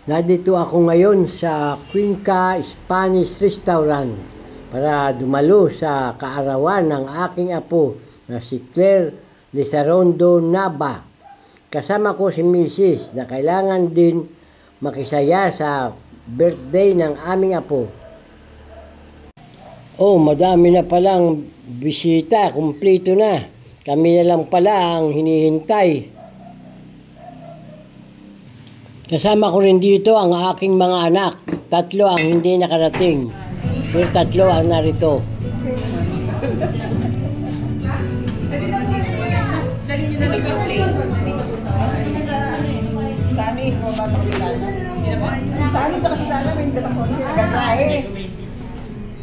Nandito ako ngayon sa Cuenca Spanish Restaurant para dumalo sa kaarawan ng aking apo na si Claire Lizarondo Nava. Kasama ko si Mrs. na kailangan din makisaya sa birthday ng aming apo. Oh, madami na palang bisita, kumpleto na. Kami na lang pala ang hinihintay. Kasama ko rin dito ang aking mga anak. 3 ang hindi nakarating. Pero 3 ang narito.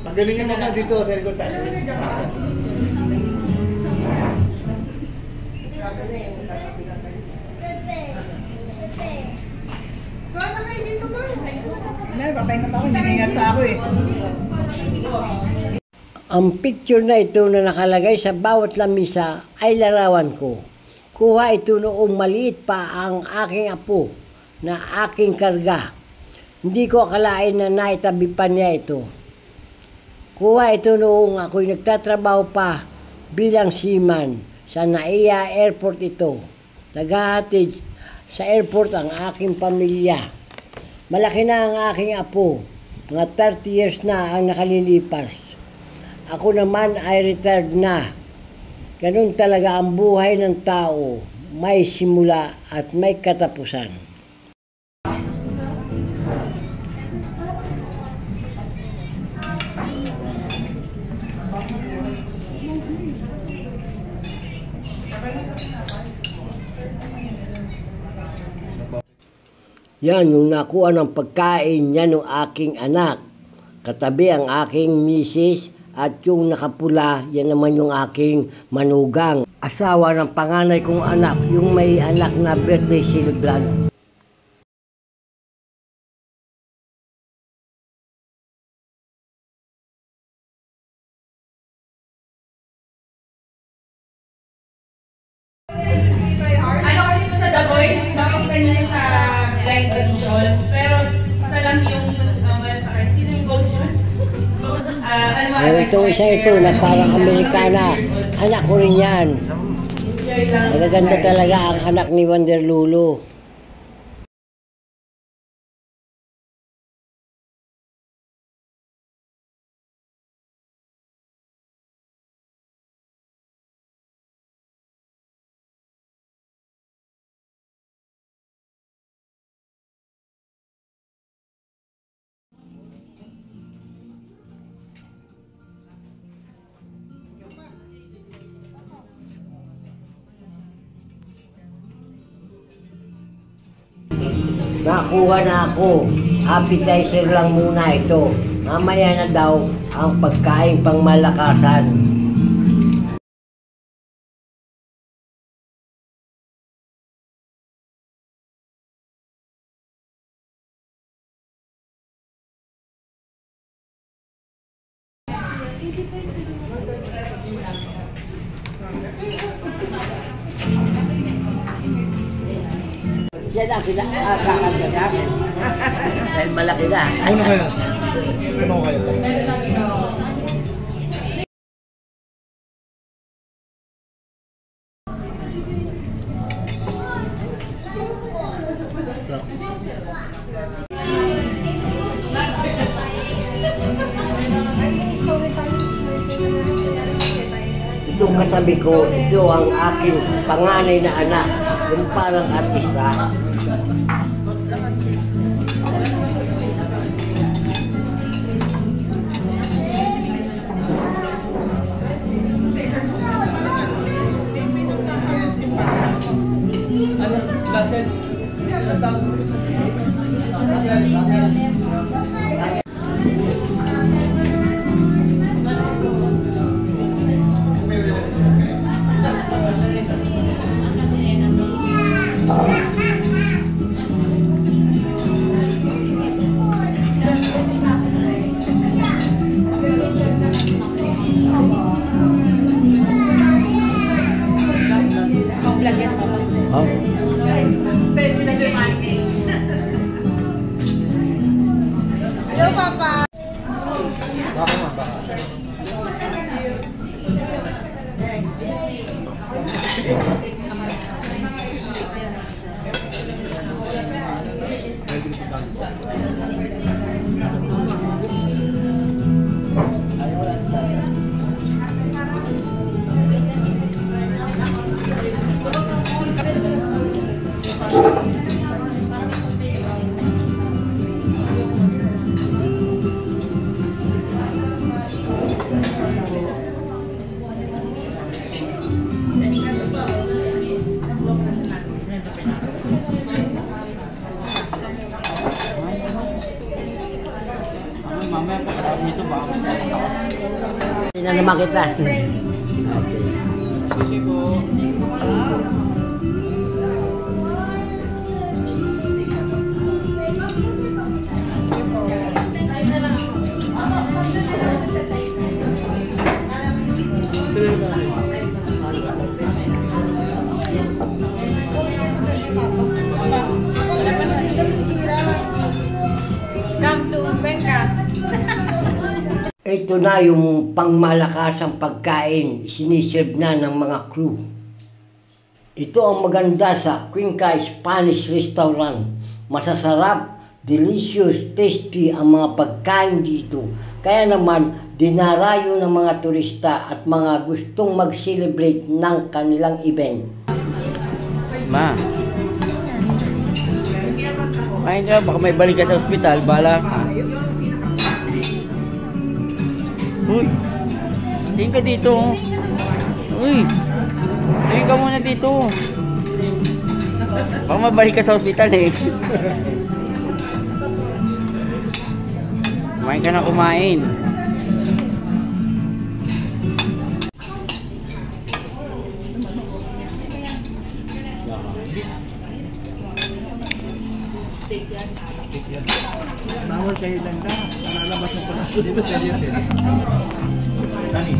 Pagalingan mo na dito sa likod tayo. Ang picture na ito na nakalagay sa bawat lamisa ay larawan ko. Kuha ito noong maliit pa ang aking apo na aking karga. Hindi ko akalain na naitabi pa niya ito. Kuha ito noong ako'y nagtatrabaho pa bilang seaman sa NAIA Airport ito. Naghahatid sa airport ang aking pamilya. Malaki na ang aking apo. Mga 30 years na ang nakalilipas. Ako naman ay retired na. Ganun talaga ang buhay ng tao. May simula at may katapusan. Yan yung nakuha ng pagkain yan ng aking anak. Katabi ang aking misis at yung nakapula, yan naman yung aking manugang. Asawa ng panganay kong anak, yung may anak na birthday celebrant. Ano kasi ito sa The Voice, bakit kanina sa blind audition, pero isa lang yung sa akin. Sino yung gold yun? Itong isa ito na parang Amerikana. Anak ko rin yan. Magaganda talaga ang anak ni Wonder Lulu. Nakuha na ako. Appetizer lang muna ito. Mamaya na daw ang pagkain pangmalakasan. Siya na kakagda sa akin. Dahil malaki na. Ano kaya? Ano kaya? Itong katabi ko, ito ang aking panganay na anak. Yung parang artista. Papa. Baka nga, baka. Hindi na naman kita. Come to Benka. Ito na yung pangmalakasang pagkain, siniserve na ng mga crew. Ito ang maganda sa Cuenca Spanish Restaurant. Masasarap, delicious, tasty ang mga pagkain dito. Kaya naman, dinarayo ng mga turista at mga gustong mag-celebrate ng kanilang event. Ma. Ayun ka, baka may balik ka sa ospital, bala ka. Uy, tingin ka dito. Uy, tingin ka muna dito. Baka mabalik ka sa ospital eh. Kumain ka na kumain. Bawal kayo lang na. Nalalabas mo pa na. Di ba seryoso? Kani?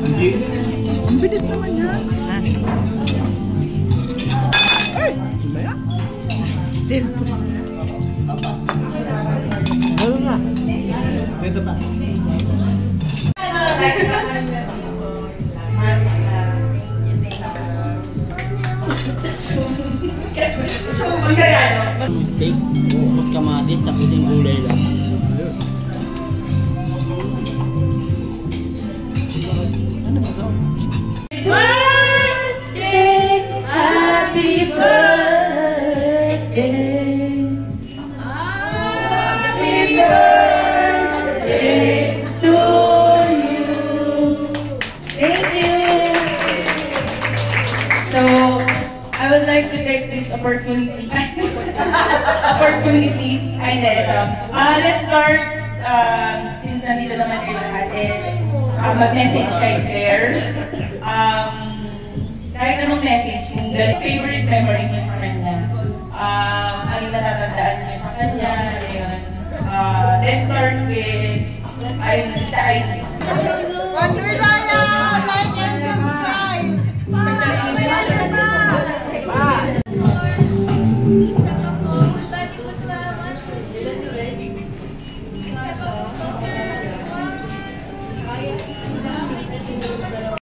Hindi. Ang bilis naman yan. Ay! Sumaya? Cellphone. Ano nga? Ito pa. Steak, bukos kamatis, tapos yung gulay lang. Birthday, happy birthday, happy birthday to you. Thank you. So, I would like to take this opportunity. Let's start, since nandito naman kayo lahat is, mag-message kay Claire. Kahit anong message, kung the favorite memory niyo sa kanya, ano yung natatandaan niyo sa kanya, ayun. Let's start with, ayun,